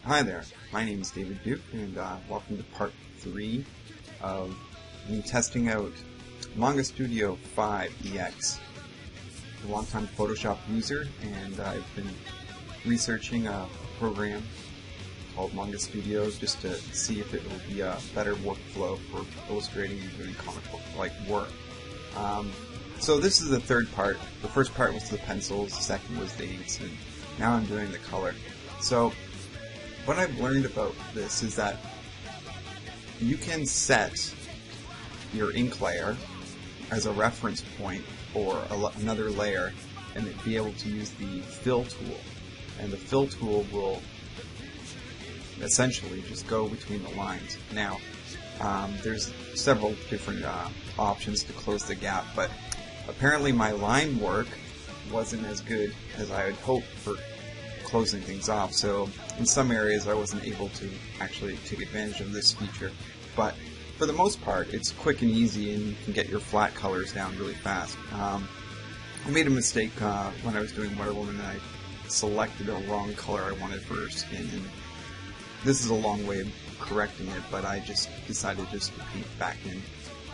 Hi there, my name is David Duke, and welcome to part 3 of me testing out Manga Studio EX5. I'm a long-time Photoshop user, and I've been researching a program called Manga Studio just to see if it will be a better workflow for illustrating and doing comic book-like work. So this is the third part. The first part was the pencils, the second was the inks, and now I'm doing the color. So what I've learned about this is that you can set your ink layer as a reference point for another layer and then be able to use the fill tool. And the fill tool will essentially just go between the lines. Now, there's several different options to close the gap, but apparently my line work wasn't as good as I had hoped for closing things off, so in some areas I wasn't able to actually take advantage of this feature, but for the most part it's quick and easy and you can get your flat colors down really fast. I made a mistake when I was doing Wonder Woman, and I selected a wrong color I wanted for her skin, and this is a long way of correcting it, but I just decided just to paint back in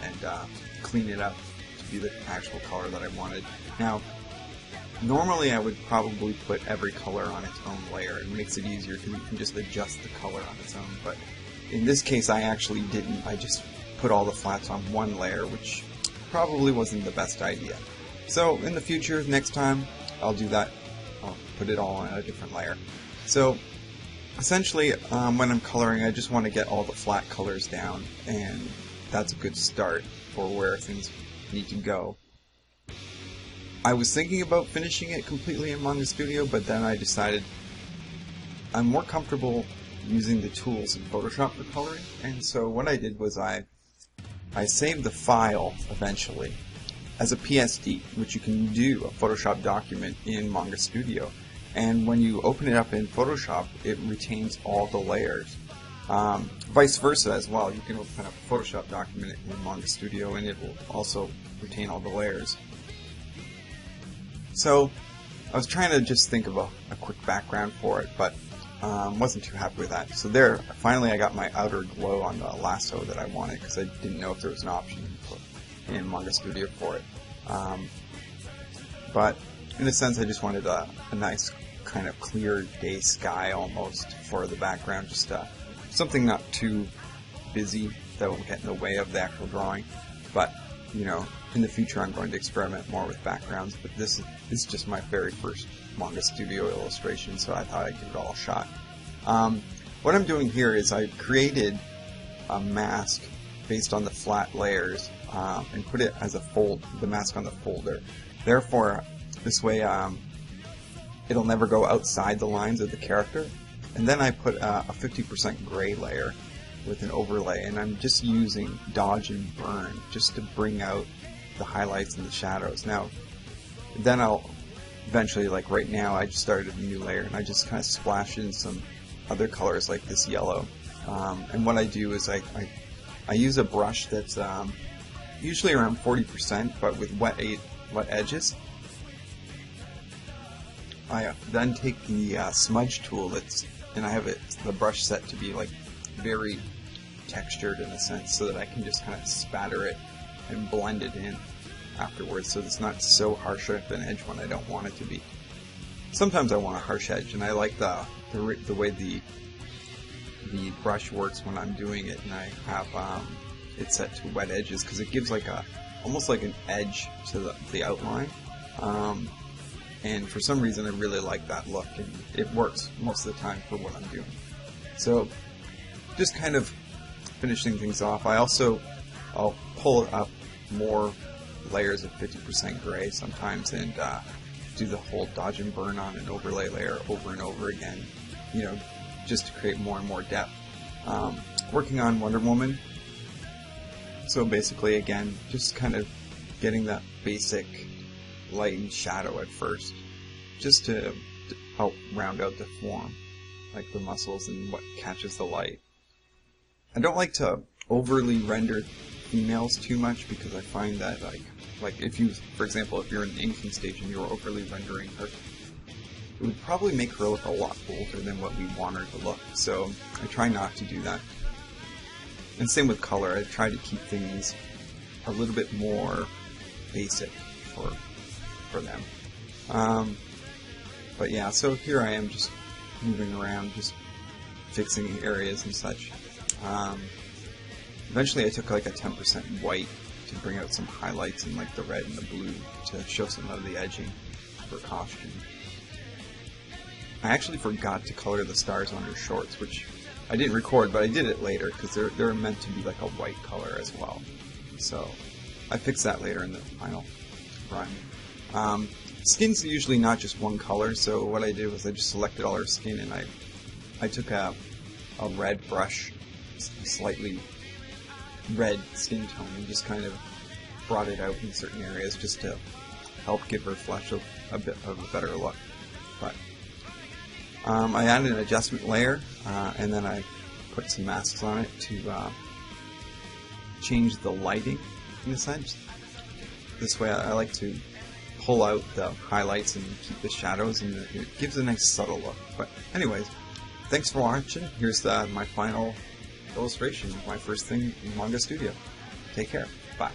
and clean it up to be the actual color that I wanted. Now, normally I would probably put every color on its own layer. It makes it easier because you can just adjust the color on its own, but in this case I actually didn't. I just put all the flats on one layer, which probably wasn't the best idea. So in the future, next time I'll do that. I'll put it all on a different layer. So essentially when I'm coloring, I just want to get all the flat colors down, and that's a good start for where things need to go. I was thinking about finishing it completely in Manga Studio, but then I decided I'm more comfortable using the tools in Photoshop for coloring, and so what I did was I saved the file eventually as a PSD, which you can do, a Photoshop document in Manga Studio, and when you open it up in Photoshop it retains all the layers. Vice versa as well, you can open up a Photoshop document in Manga Studio and it will also retain all the layers. So I was trying to just think of a quick background for it, but wasn't too happy with that. So there, finally I got my outer glow on the lasso that I wanted, because I didn't know if there was an option in Manga Studio for it. But in a sense I just wanted a nice kind of clear day sky almost for the background, just something not too busy that will get in the way of the actual drawing. But you know, in the future I'm going to experiment more with backgrounds, but this is just my very first Manga Studio illustration, so I thought I'd give it all a shot. What I'm doing here is I created a mask based on the flat layers and put it as the mask on the folder. Therefore, this way it'll never go outside the lines of the character. And then I put a 50% gray layer with an overlay, and I'm just using dodge and burn just to bring out the highlights and the shadows. Now, then I'll eventually, like right now, I just started a new layer and I just kind of splash in some other colors like this yellow. And what I do is I use a brush that's usually around 40%, but with wet edges. I then take the smudge tool and I have the brush set to be like very textured in a sense, so that I can just kind of spatter it and blend it in afterwards, so it's not so harsh of an edge when I don't want it to be. Sometimes I want a harsh edge, and I like the way the brush works when I'm doing it, and I have it set to wet edges because it gives like almost like an edge to the outline. And for some reason I really like that look, and it works most of the time for what I'm doing. So just kind of finishing things off. I'll pull up more layers of 50% gray sometimes and do the whole dodge and burn on an overlay layer over and over again, you know, just to create more and more depth. Working on Wonder Woman, so basically again just kind of getting that basic light and shadow at first, just to help round out the form, like the muscles and what catches the light. I don't like to overly render females too much, because I find that like if you, for example, if you're in the inking stage and you're overly rendering her, it would probably make her look a lot older than what we want her to look. So I try not to do that. And same with color. I try to keep things a little bit more basic for them. But yeah, so here I am just moving around, just fixing areas and such. Eventually I took like a 10% white to bring out some highlights in like the red and the blue to show some of the edging for costume. I actually forgot to color the stars on her shorts, which I didn't record, but I did it later because they're meant to be like a white color as well. So I fixed that later in the final run. Skin's usually not just one color, so what I did was I just selected all her skin and I took a red brush, a slightly red skin tone, and just kind of brought it out in certain areas just to help give her flesh a bit of a better look. But I added an adjustment layer, and then I put some masks on it to change the lighting in a sense. This way I like to pull out the highlights and keep the shadows, and it gives a nice subtle look. But anyways, thanks for watching. Here's my final illustration of my first thing in Manga Studio. Take care. Bye.